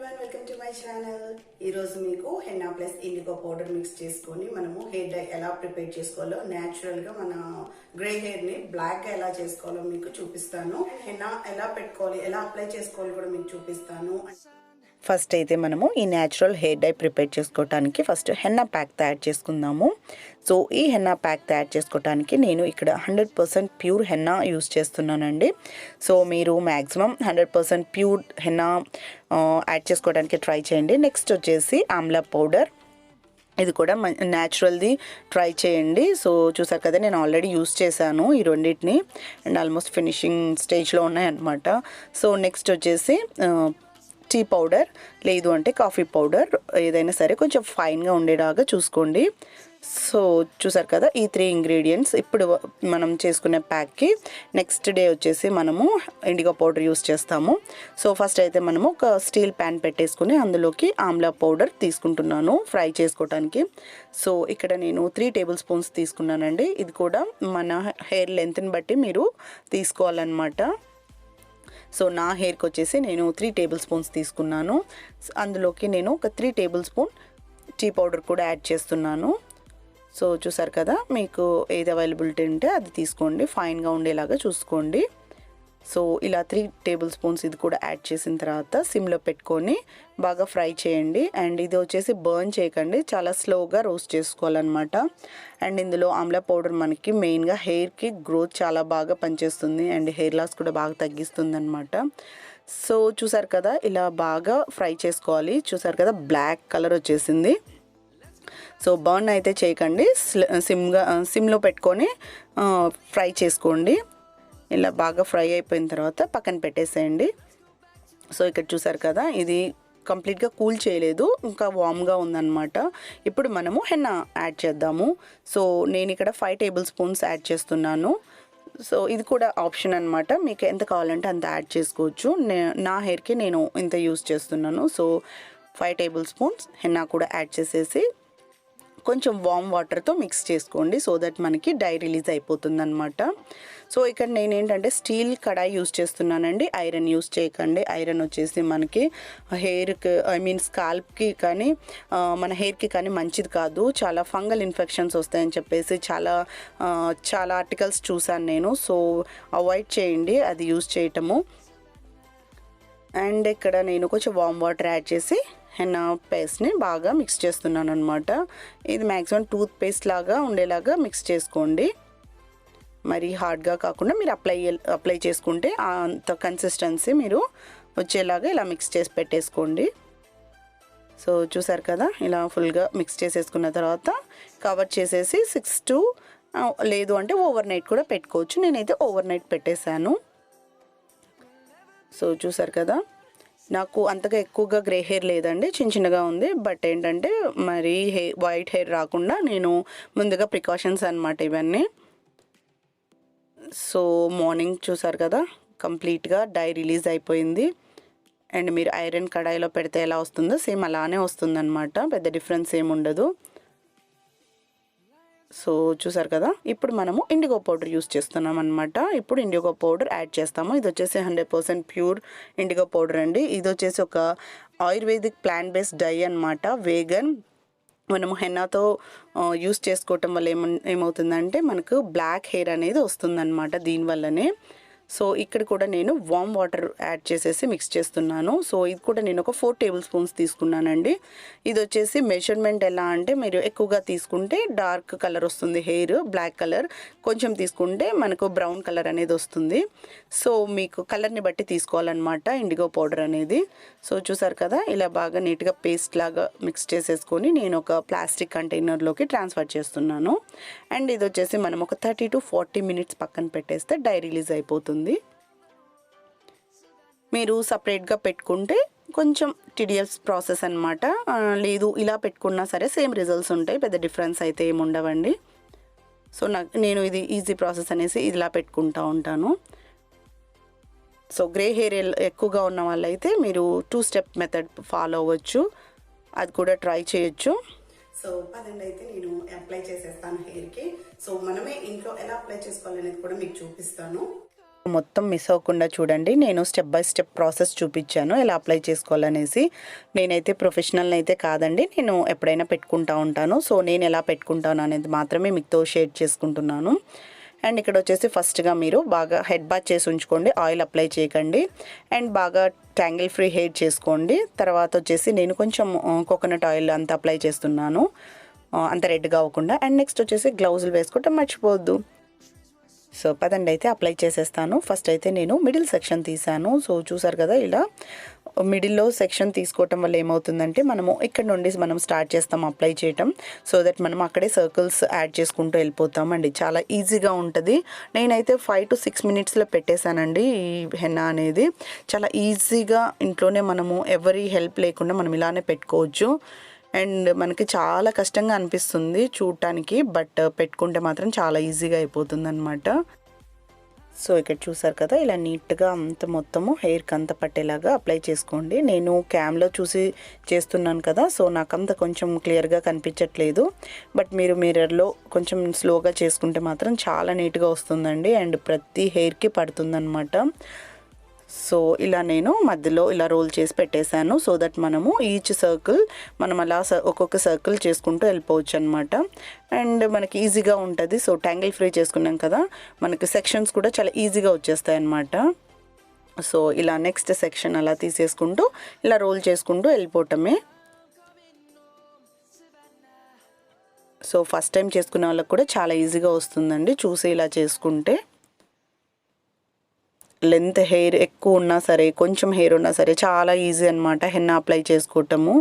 everyone, welcome to my channel. ఈ రోజు మీకు henna plus IndiGo powder mix చేసుకొని మనము హెయిర్ డై ఎలా ప్రిపేర్ చేసుకోవాలో నేచురల్ గా మన గ్రే హెయిర్ ని బ్లాక్ గా ఎలా చేసుకోవాలో మీకు చూపిస్తాను. హెన్నా ఎలా పెట్టుకోవాలి, ఎలా అప్లై చేసుకోవాలి కూడా మీకు చూపిస్తాను. ఫస్ట్ అయితే మనము ఈ న్యాచురల్ హెయిర్ డై ప్రిపేర్ చేసుకోవడానికి ఫస్ట్ హెన్నా ప్యాక్ తయారు చేసుకుందాము. సో ఈ హెన్నా ప్యాక్ తయారు చేసుకోవడానికి నేను ఇక్కడ 100% ప్యూర్ హెన్నా యూస్ చేస్తున్నానండి. సో మీరు మ్యాక్సిమం 100% ప్యూర్ హెన్నా యాడ్ చేసుకోవడానికి ట్రై చేయండి. నెక్స్ట్ వచ్చేసి ఆమ్లా పౌడర్, ఇది కూడా న్యాచురల్ది ట్రై చేయండి. సో చూసారు కదా, నేను ఆల్రెడీ యూస్ చేశాను ఈ రెండింటిని అండ్ ఆల్మోస్ట్ ఫినిషింగ్ స్టేజ్లో ఉన్నాయన్నమాట. సో నెక్స్ట్ వచ్చేసి టీ పౌడర్, లేదు అంటే కాఫీ పౌడర్, ఏదైనా సరే కొంచెం ఫైన్గా ఉండేలాగా చూసుకోండి. సో చూసారు కదా, ఈ 3 ఇంగ్రీడియంట్స్ ఇప్పుడు మనం చేసుకునే ప్యాక్కి. నెక్స్ట్ డే వచ్చేసి మనము ఇండిగో పౌడర్ యూస్ చేస్తాము. సో ఫస్ట్ అయితే మనము ఒక స్టీల్ ప్యాన్ పెట్టేసుకుని అందులోకి ఆమ్లా పౌడర్ తీసుకుంటున్నాను ఫ్రై చేసుకోవడానికి. సో ఇక్కడ నేను 3 టేబుల్ స్పూన్స్ తీసుకున్నానండి. ఇది కూడా మన హెయిర్ లెంత్ని బట్టి మీరు తీసుకోవాలన్నమాట. సో నా హెయిర్కి వచ్చేసి నేను 3 టేబుల్ స్పూన్స్ తీసుకున్నాను. అందులోకి నేను ఒక 3 టేబుల్ స్పూన్ టీ పౌడర్ కూడా యాడ్ చేస్తున్నాను. సో చూసారు కదా, మీకు ఏది అవైలబిలిటీ ఉంటే అది తీసుకోండి, ఫైన్గా ఉండేలాగా చూసుకోండి. సో ఇలా 3 టేబుల్ స్పూన్స్ ఇది కూడా యాడ్ చేసిన తర్వాత సిమ్లో పెట్టుకొని బాగా ఫ్రై చేయండి. అండ్ ఇది వచ్చేసి బర్న్ చేయకండి, చాలా స్లోగా రోస్ట్ చేసుకోవాలన్నమాట. అండ్ ఇందులో ఆమ్లా పౌడర్ మనకి మెయిన్గా హెయిర్కి గ్రోత్ చాలా బాగా పనిచేస్తుంది అండ్ హెయిర్ లాస్ కూడా బాగా తగ్గిస్తుంది అనమాట. సో చూసారు కదా, ఇలా బాగా ఫ్రై చేసుకోవాలి. చూసారు కదా, బ్లాక్ కలర్ వచ్చేసింది. సో బర్న్ అయితే చేయకండి, సిమ్లో పెట్టుకొని ఫ్రై చేసుకోండి. ఇలా బాగా ఫ్రై అయిపోయిన తర్వాత పక్కన పెట్టేసేయండి. సో ఇక్కడ చూసారు కదా, ఇది కంప్లీట్గా కూల్ చేయలేదు, ఇంకా వామ్గా ఉందన్నమాట. ఇప్పుడు మనము హెన్నా యాడ్ చేద్దాము. సో నేను ఇక్కడ 5 టేబుల్ స్పూన్స్ యాడ్ చేస్తున్నాను. సో ఇది కూడా ఆప్షన్ అనమాట, మీకు ఎంత కావాలంటే అంత యాడ్ చేసుకోవచ్చు. నా హెయిర్కి నేను ఇంత యూస్ చేస్తున్నాను. సో 5 టేబుల్ స్పూన్స్ హెన్నా కూడా యాడ్ చేసేసి కొంచెం వామ్ వాటర్తో మిక్స్ చేసుకోండి, సో దట్ మనకి డై రిలీజ్ అయిపోతుంది అనమాట. సో ఇక్కడ నేను ఏంటంటే స్టీల్ కడాయి యూస్ చేస్తున్నానండి, ఐరన్ యూస్ చేయకండి. ఐరన్ వచ్చేసి మనకి హెయిర్కి స్కాల్ప్కి కానీ మన హెయిర్కి కానీ మంచిది కాదు. చాలా ఫంగల్ ఇన్ఫెక్షన్స్ వస్తాయని చెప్పేసి చాలా ఆర్టికల్స్ చూసాను నేను. సో అవాయిడ్ చేయండి అది యూస్ చేయటము. అండ్ ఇక్కడ నేను కొంచెం వామ్ వాటర్ యాడ్ చేసి హెన్నా పేస్ట్ని బాగా మిక్స్ చేస్తున్నాను అనమాట. ఇది మ్యాక్సిమం టూత్ పేస్ట్ లాగా ఉండేలాగా మిక్స్ చేసుకోండి, మరి హార్డ్గా కాకుండా మీరు అప్లై చేసుకుంటే అంత కన్సిస్టెన్సీ మీరు వచ్చేలాగా ఇలా మిక్స్ చేసి పెట్టేసుకోండి. సో చూసారు కదా, ఇలా ఫుల్గా మిక్స్ చేసేసుకున్న తర్వాత కవర్ చేసేసి 6 to లేదు అంటే ఓవర్ నైట్ కూడా పెట్టుకోవచ్చు. నేనైతే ఓవర్ నైట్ పెట్టేశాను. సో చూసారు కదా, నాకు అంతగా ఎక్కువగా గ్రే హెయిర్ లేదండి, చిన్నగా ఉంది. బట్ ఏంటంటే మరి వైట్ హెయిర్ రాకుండా నేను ముందుగా ప్రికాషన్స్ అనమాట ఇవన్నీ. సో మార్నింగ్ చూసారు కదా, కంప్లీట్గా డై రిలీజ్ అయిపోయింది. అండ్ మీరు ఐరన్ కడాయిలో పెడితే ఎలా వస్తుందో సేమ్ అలానే వస్తుందన్నమాట, పెద్ద డిఫరెన్స్ ఏమి ఉండదు. సో చూసారు కదా, ఇప్పుడు మనము ఇండిగో పౌడర్ యూస్ చేస్తున్నాం అనమాట. ఇప్పుడు ఇండిగో పౌడర్ యాడ్ చేస్తాము. ఇది వచ్చేసి 100% ప్యూర్ ఇండిగో పౌడర్ అండి. ఇది వచ్చేసి ఒక ఆయుర్వేదిక్ ప్లాంట్ బేస్డ్ డై అనమాట, వేగన్. మనము హెన్నాతో యూస్ చేసుకోవటం వల్ల ఏమవుతుందంటే మనకు బ్లాక్ హెయిర్ అనేది వస్తుందన్నమాట దీనివల్లనే. సో ఇక్కడ కూడా నేను వామ్ వాటర్ యాడ్ చేసేసి మిక్స్ చేస్తున్నాను. సో ఇది కూడా నేను ఒక 4 టేబుల్ స్పూన్స్ తీసుకున్నానండి. ఇది వచ్చేసి మెజర్మెంట్ ఎలా అంటే మీరు ఎక్కువగా తీసుకుంటే డార్క్ కలర్ వస్తుంది హెయిర్, బ్లాక్ కలర్ కొంచెం తీసుకుంటే మనకు బ్రౌన్ కలర్ అనేది వస్తుంది. సో మీకు కలర్ని బట్టి తీసుకోవాలన్నమాట ఇండిగో పౌడర్ అనేది. సో చూసారు కదా, ఇలా బాగా నీట్గా పేస్ట్ లాగా మిక్స్ చేసేసుకొని నేను ఒక ప్లాస్టిక్ కంటైనర్లోకి ట్రాన్స్ఫర్ చేస్తున్నాను. అండ్ ఇది వచ్చేసి మనం ఒక 30 to 40 మినిట్స్ పక్కన పెట్టేస్తే డై రిలీజ్ అయిపోతుంది. మీరు సపరేట్గా పెట్టుకుంటే కొంచెం టిడియస్ ప్రాసెస్ అనమాట, లేదు ఇలా పెట్టుకున్నా సరే సేమ్ రిజల్ట్స్ ఉంటాయి, పెద్ద డిఫరెన్స్ అయితే ఏమి ఉండవండి. సో నేను ఇది ఈజీ ప్రాసెస్ అనేసి ఇలా పెట్టుకుంటూ ఉంటాను. సో గ్రే హెయిర్ ఎక్కువగా ఉన్న వాళ్ళైతే మీరు 2 స్టెప్ మెథడ్ ఫాలో అవ్వచ్చు, అది కూడా ట్రై చేయొచ్చు. సో పదండి అయితే నేను అప్లై చేసేస్తాను హెయిర్కి. సో మనమే ఇంట్లో ఎలా అప్లై చేసుకోవాలనేది కూడా మీకు చూపిస్తాను. మొత్తం మిస్ అవ్వకుండా చూడండి. నేను స్టెప్ బై స్టెప్ ప్రాసెస్ చూపించాను ఎలా అప్లై చేసుకోవాలనేసి. నేనైతే ప్రొఫెషనల్ అయితే కాదండి, నేను ఎప్పుడైనా పెట్టుకుంటా ఉంటాను. సో నేను ఎలా పెట్టుకుంటాను అనేది మాత్రమే మీతో షేర్ చేసుకుంటున్నాను. అండ్ ఇక్కడ వచ్చేసి ఫస్ట్గా మీరు బాగా హెడ్ బాత్ చేసి ఉంచుకోండి, ఆయిల్ అప్లై చేయకండి. అండ్ బాగా ట్యాంగిల్ ఫ్రీ హెయిర్ చేసుకోండి. తర్వాత వచ్చేసి నేను కొంచెం కోకోనట్ ఆయిల్ అంత అప్లై చేస్తున్నాను, అంత రెడ్గా అవ్వకుండా. అండ్ నెక్స్ట్ వచ్చేసి గ్లౌజులు వేసుకోవటం మర్చిపోవద్దు. సో పదండి అయితే అప్లై చేసేస్తాను. ఫస్ట్ అయితే నేను మిడిల్ సెక్షన్ తీసాను. సో చూసారు కదా, ఇలా మిడిల్లో సెక్షన్ తీసుకోవటం వల్ల ఏమవుతుందంటే మనము ఇక్కడ నుండి మనం స్టార్ట్ చేస్తాం అప్లై చేయటం. సో దట్ మనం అక్కడే సర్కిల్స్ యాడ్ చేసుకుంటూ వెళ్ళిపోతామండి. చాలా ఈజీగా ఉంటుంది. నేనైతే 5 to 6 మినిట్స్లో పెట్టేశానండి ఈ హెన్నా అనేది. చాలా ఈజీగా ఇంట్లోనే మనము ఎవరి హెల్ప్ లేకుండా మనం ఇలానే పెట్టుకోవచ్చు. అండ్ మనకి చాలా కష్టంగా అనిపిస్తుంది చూడటానికి, బట్ పెట్టుకుంటే మాత్రం చాలా ఈజీగా అయిపోతుంది అనమాట. సో ఇక్కడ చూసారు కదా, ఇలా నీట్గా అంత మొత్తము హెయిర్కి అంత పట్టేలాగా అప్లై చేసుకోండి. నేను క్యామ్లో చూసి చేస్తున్నాను కదా, సో నాకంత కొంచెం క్లియర్గా కనిపించట్లేదు. బట్ మీరు మిర్రర్లో కొంచెం స్లోగా చేసుకుంటే మాత్రం చాలా నీట్గా వస్తుందండి. అండ్ ప్రతి హెయిర్కి పడుతుందన్నమాట. సో ఇలా నేను మధ్యలో ఇలా రోల్ చేసి పెట్టేశాను. సో దట్ మనము ఈచ్ సర్కిల్ మనం అలా ఒక్కొక్క సర్కిల్ చేసుకుంటూ వెళ్ళిపోవచ్చు అనమాట. అండ్ మనకి ఈజీగా ఉంటుంది. సో ట్యాంగిల్ ఫ్రీ చేసుకున్నాం కదా, మనకి సెక్షన్స్ కూడా చాలా ఈజీగా వచ్చేస్తాయి అన్నమాట. సో ఇలా నెక్స్ట్ సెక్షన్ అలా తీసేసుకుంటూ ఇలా రోల్ చేసుకుంటూ వెళ్ళిపోవటమే. సో ఫస్ట్ టైం చేసుకునే వాళ్ళకి కూడా చాలా ఈజీగా వస్తుందండి, చూసి ఇలా చేసుకుంటే. లెంత్ హెయిర్ ఎక్కువ ఉన్నా సరే, కొంచెం హెయిర్ ఉన్నా సరే చాలా ఈజీ అనమాట హెన్నా అప్లై చేసుకోవటము.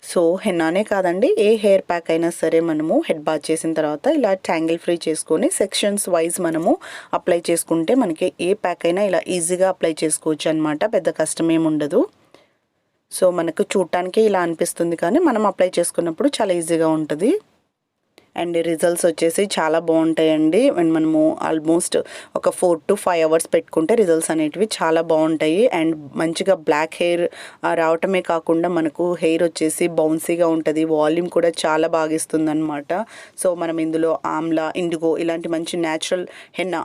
సో హెన్నానే కాదండి, ఏ హెయిర్ ప్యాక్ అయినా సరే మనము హెడ్ బాత్ చేసిన తర్వాత ఇలా ట్యాంగిల్ ఫ్రీ చేసుకొని సెక్షన్స్ వైజ్ మనము అప్లై చేసుకుంటే మనకి ఏ ప్యాక్ అయినా ఇలా ఈజీగా అప్లై చేసుకోవచ్చు అనమాట. పెద్ద కష్టం ఏమి ఉండదు. సో మనకు చూడటానికి ఇలా అనిపిస్తుంది, కానీ మనం అప్లై చేసుకున్నప్పుడు చాలా ఈజీగా ఉంటుంది. అండ్ రిజల్ట్స్ వచ్చేసి చాలా బాగుంటాయండి. అండ్ మనము ఆల్మోస్ట్ ఒక 4 to 5 అవర్స్ పెట్టుకుంటే రిజల్ట్స్ అనేటివి చాలా బాగుంటాయి. అండ్ మంచిగా బ్లాక్ హెయిర్ రావటమే కాకుండా మనకు హెయిర్ వచ్చేసి బౌన్సీగా ఉంటుంది, వాల్యూమ్ కూడా చాలా బాగా ఇస్తుంది అనమాట. సో మనం ఇందులో ఆమ్లా, ఇండిగో ఇలాంటి మంచి హెన్నా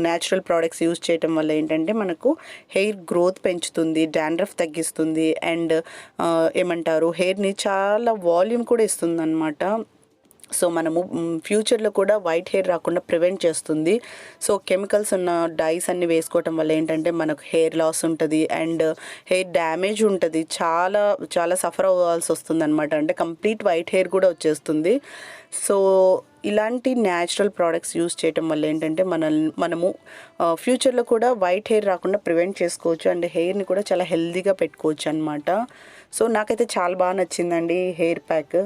న్యాచురల్ ప్రోడక్ట్స్ యూజ్ చేయటం వల్ల ఏంటంటే మనకు హెయిర్ గ్రోత్ పెంచుతుంది, డాండ్రఫ్ తగ్గిస్తుంది. అండ్ ఏమంటారు, హెయిర్ని చాలా వాల్యూమ్ కూడా ఇస్తుంది అనమాట. సో మనము ఫ్యూచర్లో కూడా వైట్ హెయిర్ రాకుండా ప్రివెంట్ చేస్తుంది. సో కెమికల్స్ ఉన్న డైస్ అన్ని వేసుకోవటం వల్ల ఏంటంటే మనకు హెయిర్ లాస్ ఉంటుంది అండ్ హెయిర్ డ్యామేజ్ ఉంటుంది, చాలా చాలా సఫర్ అవ్వాల్సి వస్తుంది అనమాట. అంటే కంప్లీట్ వైట్ హెయిర్ కూడా వచ్చేస్తుంది. సో ఇలాంటి న్యాచురల్ ప్రోడక్ట్స్ యూజ్ చేయటం వల్ల ఏంటంటే మనము ఫ్యూచర్లో కూడా వైట్ హెయిర్ రాకుండా ప్రివెంట్ చేసుకోవచ్చు. అండ్ హెయిర్ని కూడా చాలా హెల్తీగా పెట్టుకోవచ్చు అనమాట. సో నాకైతే చాలా బాగా నచ్చిందండి హెయిర్ ప్యాక్.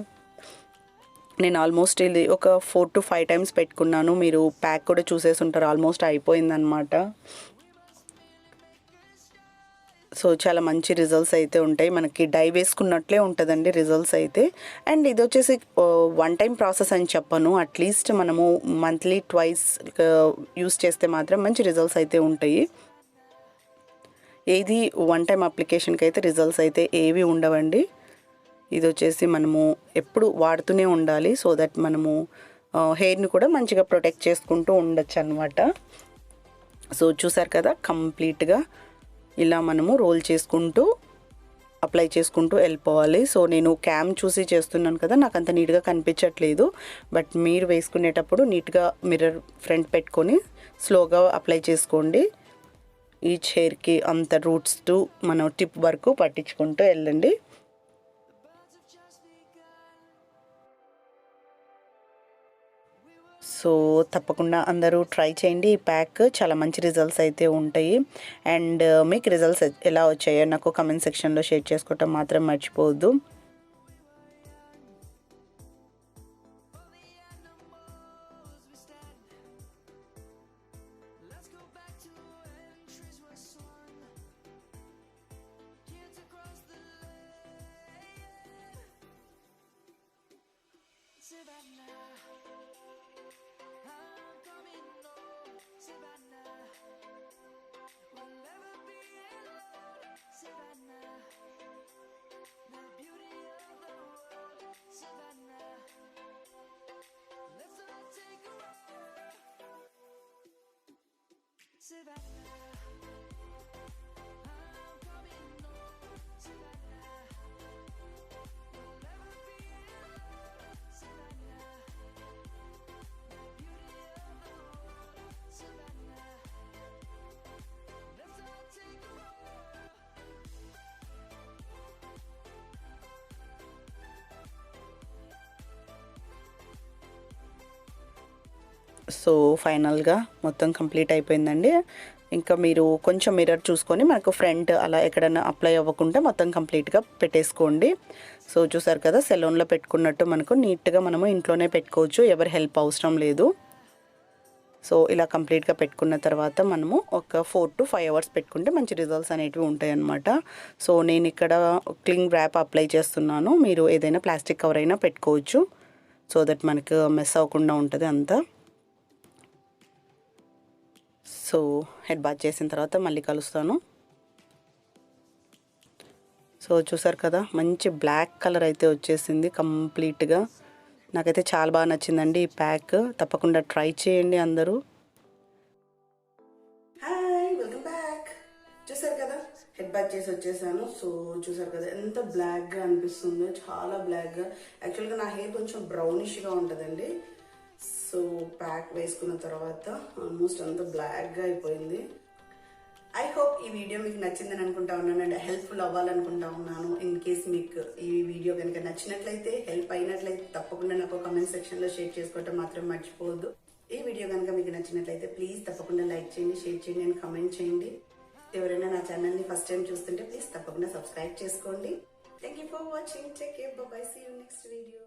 నేను ఆల్మోస్ట్ ఇది ఒక 4 to 5 టైమ్స్ పెట్టుకున్నాను. మీరు ప్యాక్ కూడా చూసేసి ఉంటారు, ఆల్మోస్ట్ అయిపోయిందనమాట. సో చాలా మంచి రిజల్ట్స్ అయితే ఉంటాయి, మనకి డై వేసుకున్నట్లే ఉంటుందండి రిజల్ట్స్ అయితే. అండ్ ఇది వచ్చేసి 1 టైం ప్రాసెస్ అని చెప్పను, అట్లీస్ట్ మనము మంత్లీ ట్వైస్ యూస్ చేస్తే మాత్రం మంచి రిజల్ట్స్ అయితే ఉంటాయి. ఏది 1 టైం అప్లికేషన్కి అయితే రిజల్ట్స్ అయితే ఏవి ఉండవండి. ఇది వచ్చేసి మనము ఎప్పుడు వాడుతూనే ఉండాలి. సో దట్ మనము హెయిర్ని కూడా మంచిగా ప్రొటెక్ట్ చేసుకుంటూ ఉండొచ్చు అనమాట. సో చూసారు కదా, కంప్లీట్గా ఇలా మనము రోల్ చేసుకుంటూ అప్లై చేసుకుంటూ వెళ్ళిపోవాలి. సో నేను క్యామ్ చూసి చేస్తున్నాను కదా, నాకు అంత నీట్గా కనిపించట్లేదు. బట్ మీరు వేసుకునేటప్పుడు నీట్గా మిర్రర్ ఫ్రంట్ పెట్టుకొని స్లోగా అప్లై చేసుకోండి. ఈచ్ హెయిర్కి అంత రూట్స్ టు మనం టిప్ వరకు పట్టించుకుంటూ వెళ్ళండి. సో తప్పకుండా అందరూ ట్రై చేయండి. ఈ ప్యాక్ చాలా మంచి రిజల్ట్స్ అయితే ఉంటాయి. అండ్ మీకు రిజల్ట్స్ ఎలా వచ్చాయో నాకు కమెంట్ సెక్షన్లో షేర్ చేసుకోవటం మాత్రం మర్చిపోవద్దు. Savannah, the beauty సో ఫైనల్గా మొత్తం కంప్లీట్ అయిపోయిందండి. ఇంకా మీరు కొంచెం మిర్రర్ చూసుకొని మనకు ఫ్రంట్ అలా ఎక్కడైనా అప్లై అవ్వకుండా మొత్తం కంప్లీట్గా పెట్టేసుకోండి. సో చూసారు కదా, సెలూన్లో పెట్టుకున్నట్టు మనకు నీట్గా మనము ఇంట్లోనే పెట్టుకోవచ్చు, ఎవరి హెల్ప్ అవసరం లేదు. సో ఇలా కంప్లీట్గా పెట్టుకున్న తర్వాత మనము ఒక 4 to 5 అవర్స్ పెట్టుకుంటే మంచి రిజల్ట్స్ అనేటివి ఉంటాయి అన్నమాట. సో నేను ఇక్కడ క్లింగ్ ర్యాప్ అప్లై చేస్తున్నాను. మీరు ఏదైనా ప్లాస్టిక్ కవర్ అయినా పెట్టుకోవచ్చు, సో దట్ మనకు మెస్ అవ్వకుండా ఉంటుంది అంతా. సో హెడ్ బాత్ చేసిన తర్వాత మళ్ళీ కలుస్తాను. సో చూసారు కదా, మంచి బ్లాక్ కలర్ అయితే వచ్చేసింది కంప్లీట్గా. నాకైతే చాలా బాగా నచ్చిందండి ఈ ప్యాక్. తప్పకుండా ట్రై చేయండి అందరూ. Hi, welcome back. చూసారు కదా, హెడ్ బాత్ చేసి వచ్చేసాను. సో చూసారు కదా ఎంత బ్లాక్గా అనిపిస్తుందో, చాలా బ్లాక్గా. యాక్చువల్గా నా హెయిర్ కొంచెం బ్రౌనిష్గా ఉంటుందండి. సో ప్యాక్ వేసుకున్న తర్వాత ఆల్మోస్ట్ అంతా బ్లాక్గా అయిపోయింది. ఐ హోప్ ఈ వీడియో మీకు నచ్చిందని అనుకుంటా ఉన్నాను అండ్ హెల్ప్ఫుల్ అవ్వాలనుకుంటా ఉన్నాను. ఇన్ కేస్ మీకు ఈ వీడియో కనుక నచ్చినట్లయితే, హెల్ప్ అయినట్లయితే తప్పకుండా నాకు కామెంట్ సెక్షన్లో షేర్ చేసుకోవటం మాత్రం మర్చిపోవద్దు. ఈ వీడియో కనుక మీకు నచ్చినట్లయితే ప్లీజ్ తప్పకుండా లైక్ చేయండి, షేర్ చేయండి అండ్ కామెంట్ చేయండి. ఎవరైనా నా ఛానల్ని ఫస్ట్ టైం చూస్తుంటే ప్లీజ్ తప్పకుండా సబ్స్క్రైబ్ చేసుకోండి. Thank you for watching. Take care, bye bye, see you next video.